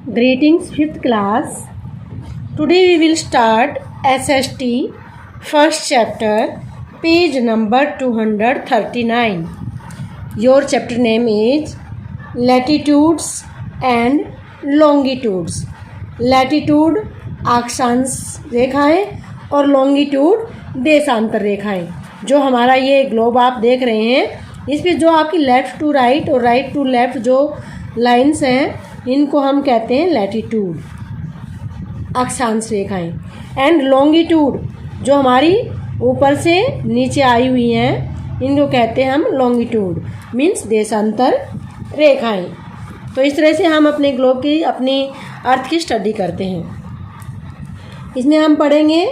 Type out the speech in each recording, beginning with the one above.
Greetings, 5th class. Today we will start SST first chapter, page number 239. Your chapter name is Latitudes and Longitudes. Latitude अक्षांश रेखाएं और longitude देशांतर रेखाएं. जो हमारा ये ग्लोब आप देख रहे हैं, इस पे जो आपकी लेफ़्ट टू राइट और राइट टू लेफ़्ट जो लाइंस हैं, इनको हम कहते हैं लैटिट्यूड अक्षांश रेखाएं. एंड लॉन्गिट्यूड जो हमारी ऊपर से नीचे आई हुई हैं, इनको कहते हैं हम लॉन्गिट्यूड मीन्स देशांतर रेखाएं. तो इस तरह से हम अपने ग्लोब की अपनी अर्थ की स्टडी करते हैं. इसमें हम पढ़ेंगे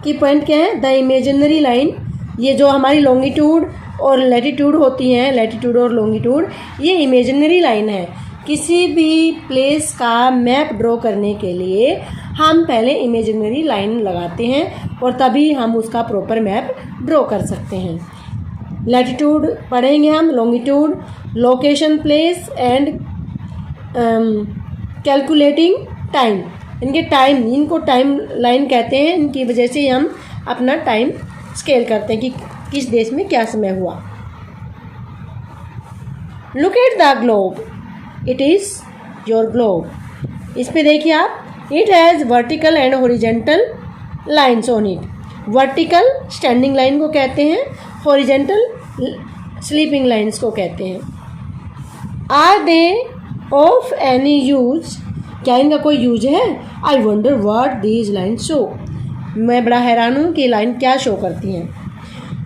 कि पॉइंट क्या है. द इमेजिनरी लाइन, ये जो हमारी लॉन्गिट्यूड और लैटिट्यूड होती हैं, लैटिट्यूड और लॉन्गिट्यूड, ये इमेजिनरी लाइन है. किसी भी प्लेस का मैप ड्रॉ करने के लिए हम पहले इमेजिनरी लाइन लगाते हैं और तभी हम उसका प्रॉपर मैप ड्रॉ कर सकते हैं. लैटिट्यूड पढ़ेंगे हम, longitude location place and calculating time. इनको टाइम लाइन कहते हैं. इनकी वजह से हम अपना टाइम स्केल करते हैं कि किस देश में क्या समय हुआ. Look at the globe, it is your globe. इस पे देखिए आप, it has vertical and horizontal lines on it. Vertical standing line को कहते हैं, हॉरिजेंटल स्लीपिंग लाइन्स को कहते हैं. Are they of any use, क्या इनका कोई यूज है? I wonder what these lines show. मैं बड़ा हैरान हूँ कि लाइन क्या शो करती हैं.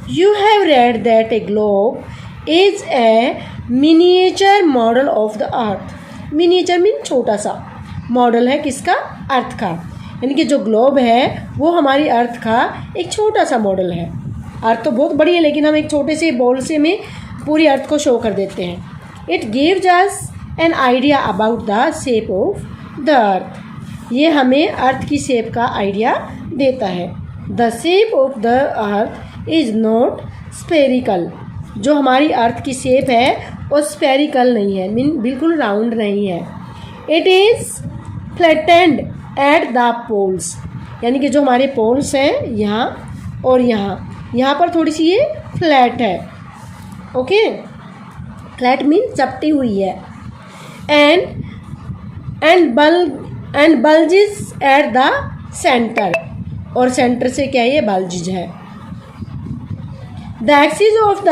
You have read that A globe is a miniature model of the earth. Miniature mean छोटा सा, मॉडल है किसका? अर्थ का. यानी कि जो ग्लोब है वो हमारी अर्थ का एक छोटा सा मॉडल है. अर्थ तो बहुत बड़ी है, लेकिन हम एक छोटे से बॉल से में पूरी अर्थ को शो कर देते हैं. It gives us an idea about the shape of the अर्थ. ये हमें अर्थ की शेप का आइडिया देता है. The shape of the earth is not spherical. जो हमारी अर्थ की शेप है वो स्फेरिकल नहीं है, मीन बिल्कुल राउंड नहीं है. It is flattened at the poles. यानी कि जो हमारे पोल्स हैं यहाँ और यहाँ पर थोड़ी सी ये फ्लैट है. ओके, फ्लैट मीन चपटी हुई है. And bulges at the centre, और सेंटर से क्या ये बल्जिज है. The axis of the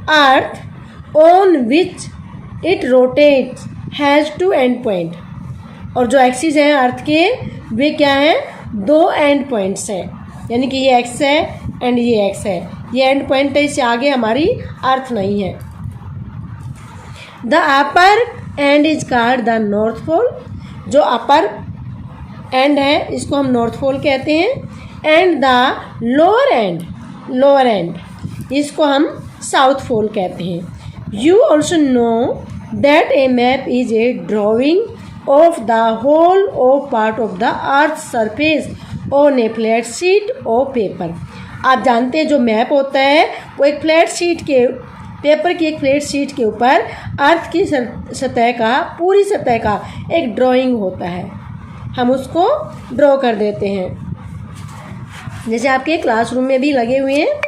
earth on which it rotates has two end point. और जो एक्सिस हैं अर्थ के, वे क्या हैं? दो एंड पॉइंट्स हैं. यानी कि ये एक्स है एंड ये एक्स है. ये एंड पॉइंट है, इससे आगे हमारी अर्थ नहीं है. The upper end is called the north pole. जो अपर एंड है इसको हम नॉर्थ पोल कहते हैं. एंड द लोअर एंड इसको हम साउथ पोल कहते हैं. You also know that a map is a drawing of the whole of part of the earth surface on a flat sheet of paper. आप जानते हैं जो मैप होता है वो एक फ्लैट शीट के पेपर की एक फ्लैट शीट के ऊपर अर्थ की सतह का, पूरी सतह का एक ड्राइंग होता है. हम उसको ड्रॉ कर देते हैं. जैसे आपके क्लासरूम में भी लगे हुए हैं.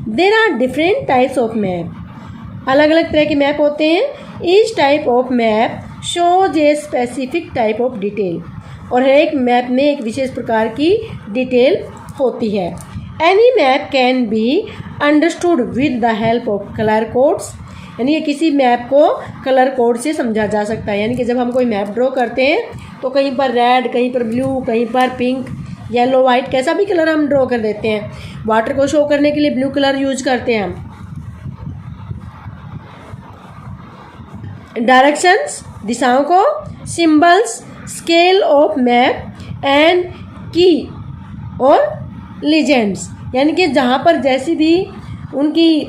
There are different types of map. अलग अलग तरह के मैप होते हैं. Each type of map shows a specific type of detail. और हर एक मैप में एक विशेष प्रकार की डिटेल होती है. Any map can be understood with the help of colour codes. यानी कि किसी मैप को कलर कोड से समझा जा सकता है. यानी कि जब हम कोई मैप ड्रॉ करते हैं तो कहीं पर रेड, कहीं पर ब्लू, कहीं पर पिंक, येलो, वाइट, कैसा भी कलर हम ड्रॉ कर देते हैं. वाटर को शो करने के लिए ब्लू कलर यूज करते हैं हम. डायरेक्शंस, दिशाओं को, symbols, scale of map and की और लीजेंड्स. यानी कि जहाँ पर जैसी भी उनकी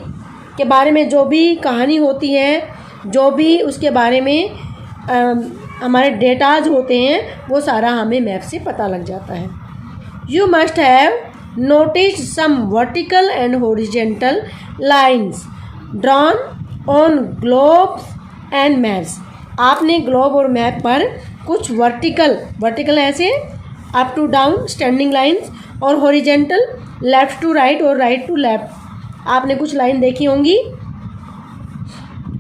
के बारे में जो भी कहानी होती है, जो भी उसके बारे में हमारे डेटाज होते हैं, वो सारा हमें मैप से पता लग जाता है. You must have notice some vertical and horizontal lines drawn on globes and maps. आपने ग्लोब और मैप पर कुछ वर्टिकल ऐसे up to down standing lines, और हॉरिजेंटल लेफ्ट टू राइट और राइट टू लेफ्ट। आपने कुछ लाइन देखी होंगी।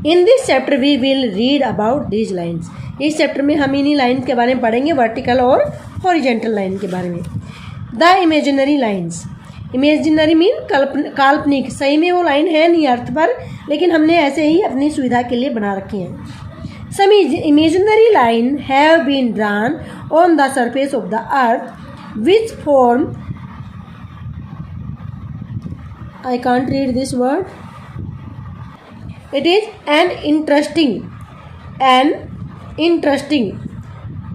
In this chapter we will read about these lines. इस चैप्टर में हम इन्हीं लाइन के बारे में पढ़ेंगे, वर्टिकल और हॉरिजेंटल लाइन के बारे में। The imaginary lines, imaginary mean काल्पनिक, सही में वो लाइन है नहीं अर्थ पर, लेकिन हमने ऐसे ही अपनी सुविधा के लिए बना रखी हैं। Some imaginary line have been drawn on the surface of the earth which form, I can't read this word. It is an interesting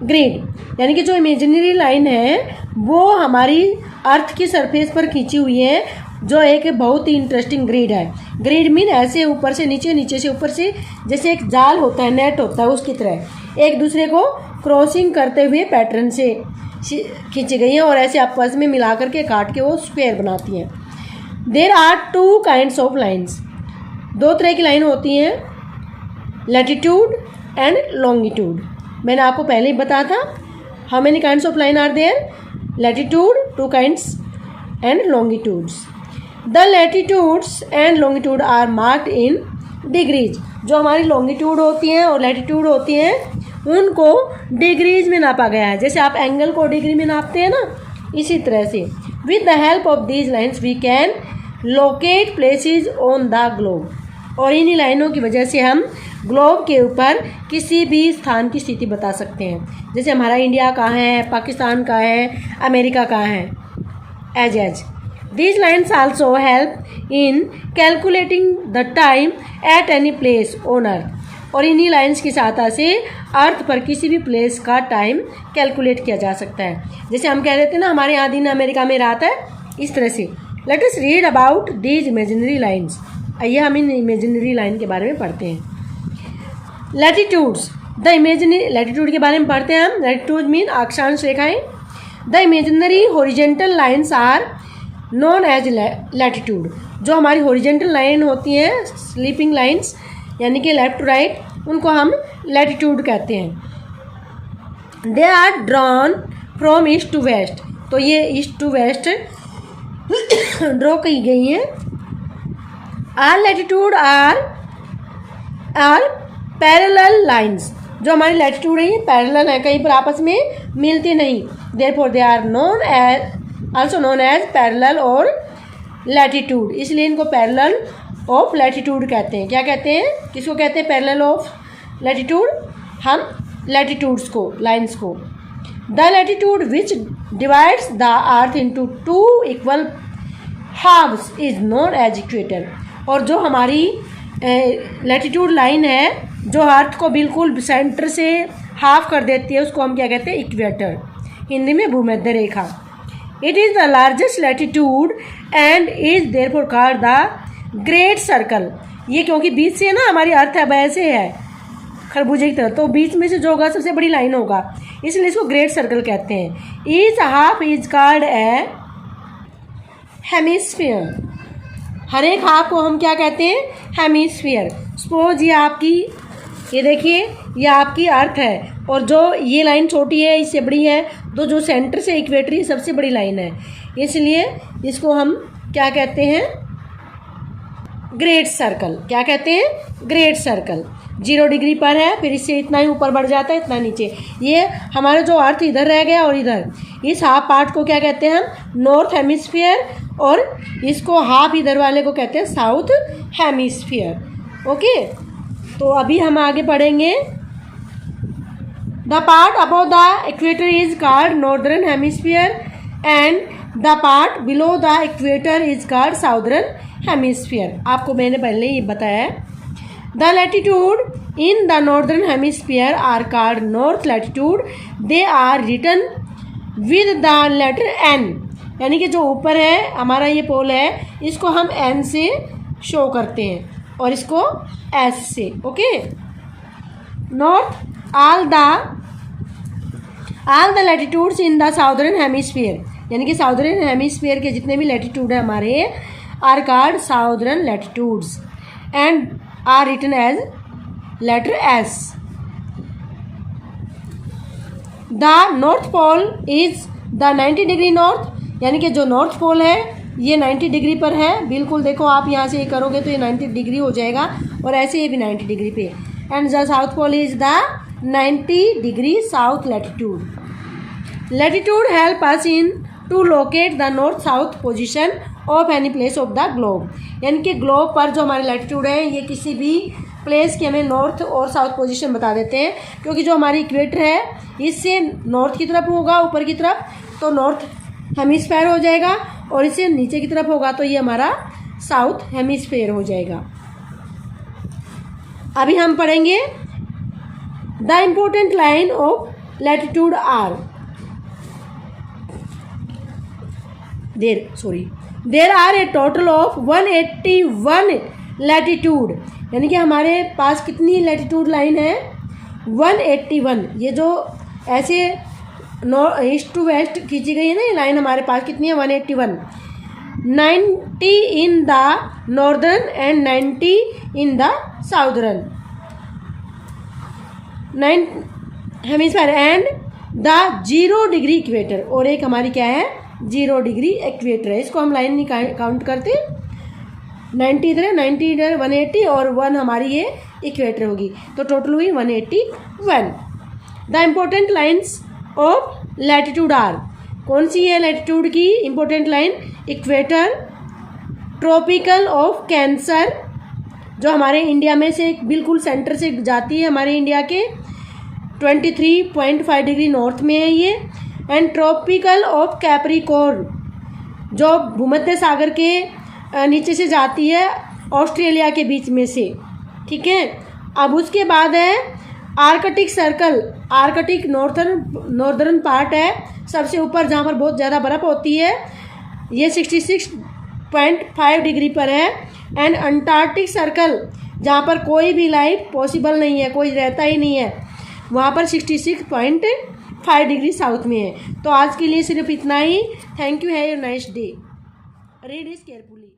grid, यानी कि जो इमेजिनरी लाइन है वो हमारी अर्थ की सरफेस पर खींची हुई है, जो एक बहुत ही इंटरेस्टिंग ग्रिड है। ग्रिड मीन ऐसे ऊपर से नीचे, नीचे से ऊपर से, जैसे एक जाल होता है, नेट होता है, उसकी तरह एक दूसरे को क्रॉसिंग करते हुए पैटर्न से खींची गई हैं और ऐसे आपस में मिला करके काट के वो स्क्वायर बनाती हैं। There are two kinds of lines, दो तरह की लाइन होती हैं, लैटिट्यूड एंड लॉन्गिट्यूड। मैंने आपको पहले ही बताया था। How many kinds of line are there? Latitude, two kinds, and longitudes. The latitudes and longitude are marked in degrees. जो हमारी लॉन्गिट्यूड होती हैं और लैटिट्यूड होती हैं उनको डिग्रीज में नापा गया है। जैसे आप एंगल को डिग्री में नापते हैं ना, इसी तरह से with the help of these lines we can locate places on the globe. और इन्हीं लाइनों की वजह से हम ग्लोब के ऊपर किसी भी स्थान की स्थिति बता सकते हैं। जैसे हमारा इंडिया कहाँ है, पाकिस्तान कहाँ है, अमेरिका कहाँ है, as these lines also help in calculating the time at any place on earth. और इन्हीं लाइन्स की सहायता से अर्थ पर किसी भी प्लेस का टाइम कैलकुलेट किया जा सकता है। जैसे हम कह देते हैं ना हमारे यहाँ दिन, अमेरिका में रात है, इस तरह से। Let us read about these imaginary lines. आइए हम इन इमेजिनरी लाइन के बारे में पढ़ते हैं। लैटिट्यूड्स, द इमेजिनरी लैटिट्यूड के बारे में पढ़ते हैं हम। लैटिट्यूड मीन अक्षांश रेखाएं। The imaginary horizontal lines are known as latitude. जो हमारी हॉरिजेंटल लाइन होती हैं, स्लीपिंग लाइन्स, यानी कि लेफ्ट टू राइट, उनको हम लैटिट्यूड कहते हैं। They are drawn from east to west. तो ये ईस्ट टू वेस्ट ड्रॉ की गई हैं। Are latitude are parallel lines. जो हमारी लैटिट्यूड है ये पैरेलल है, कहीं पर आपस में मिलती नहीं। Therefore they are known as also known as parallel और लैटिट्यूड। इसलिए इनको पैरेलल ऑफ लैटिट्यूड कहते हैं। क्या कहते हैं? किसको कहते हैं पैरेलल ऑफ लैटिट्यूड? हम लैटिट्यूड्स को, लाइन्स को। The latitude which divides the earth into two equal halves is known as equator. और जो हमारी लैटिट्यूड लाइन है जो अर्थ को बिल्कुल सेंटर से हाफ कर देती है, उसको हम क्या कहते हैं? इक्वेटर, हिंदी में भूमध्य रेखा। It is the largest latitude and is therefore called the great circle. ये क्योंकि बीच से ना हमारी अर्थ अब ऐसे है खरबूजे की तरह, तो बीच में से जो होगा सबसे बड़ी लाइन होगा, इसलिए इसको ग्रेट सर्कल कहते हैं। Each half is called a hemisphere. हर एक हाफ को हम क्या कहते हैं? हेमिस्फीयर। सपोज ये देखिए ये आपकी अर्थ है, और जो ये लाइन छोटी है इससे बड़ी है, तो जो सेंटर से इक्वेटर सबसे बड़ी लाइन है, इसलिए इसको हम क्या कहते हैं? Great circle. क्या कहते हैं? Great circle. 0 डिग्री पर है, फिर इससे इतना ही ऊपर बढ़ जाता है, इतना नीचे। ये हमारा जो अर्थ इधर रह गया और इधर, इस हाफ पार्ट को क्या कहते हैं हम? नॉर्थ हेमिस्फीयर, और इसको हाफ इधर वाले को कहते हैं साउथ हेमिस्फीयर। ओके, तो अभी हम आगे पढ़ेंगे। The part above the equator is called northern hemisphere and the part below the equator is called southern hemisphere. आपको मैंने पहले ही बताया है। The latitude in the northern hemisphere are called north latitude. They are written with the letter N, यानी कि जो ऊपर है हमारा ये पोल है, इसको हम एन से शो करते हैं और इसको एस से। Okay, north all the latitudes in the southern hemisphere, यानी कि साउदर्न हेमिस्फीयर के जितने भी लैटिट्यूड है हमारे are called southern latitudes and are written as letter S. The north pole is the 90 degree north, यानी कि जो नॉर्थ पोल है ये 90 डिग्री पर है। बिल्कुल देखो आप यहाँ से ये करोगे तो ये 90 डिग्री हो जाएगा, और ऐसे ये भी 90 डिग्री पे। And the south pole is the 90 degree south latitude. Latitude help us in to locate the north south position of any place of the globe, यानी कि ग्लोब पर जो हमारे लैटिट्यूड है ये किसी भी प्लेस की हमें नॉर्थ और साउथ पोजीशन बता देते हैं, क्योंकि जो हमारी इक्वेटर है इससे नॉर्थ की तरफ होगा ऊपर की तरफ तो नॉर्थ हेमिस्फेयर हो जाएगा, और इससे नीचे की तरफ होगा तो ये हमारा साउथ हेमिस्फेयर हो जाएगा। अभी हम पढ़ेंगे the important line of latitude are. There are a total of 181 latitude, यानी कि हमारे पास कितनी लैटिट्यूड लाइन है 181। ये जो ऐसे ईस्ट टू वेस्ट खींची गई है ना ये लाइन, हमारे पास कितनी है 181। 90 इन the northern and 90 in the southern hemisphere and the 0 degree equator, और एक हमारी क्या है 0 डिग्री इक्वेटर है। इसको हम लाइन नहीं काउंट करते, 90 इधर है 90 इधर 180 और 1 हमारी ये इक्वेटर होगी, तो टोटल हुई 181। The important lines of latitude are, कौन सी है लैटिट्यूड की important line, equator, tropical of cancer जो हमारे इंडिया में से बिल्कुल सेंटर से जाती है हमारे इंडिया के 23.5 डिग्री नॉर्थ में है ये, एंड ट्रॉपिकल ऑफ कैप्रिकॉर्न जो भूमध्य सागर के नीचे से जाती है ऑस्ट्रेलिया के बीच में से, ठीक है। अब उसके बाद है Arctic circle, Arctic northern part है सबसे ऊपर जहाँ पर बहुत ज़्यादा बर्फ़ होती है, ये 66.5 डिग्री पर है। एंड अंटार्कटिक सर्कल जहाँ पर कोई भी लाइफ पॉसिबल नहीं है, कोई रहता ही नहीं है, वहाँ पर 66.5 डिग्री साउथ में है। तो आज के लिए सिर्फ इतना ही। Thank you, have a nice day. Read is carefully.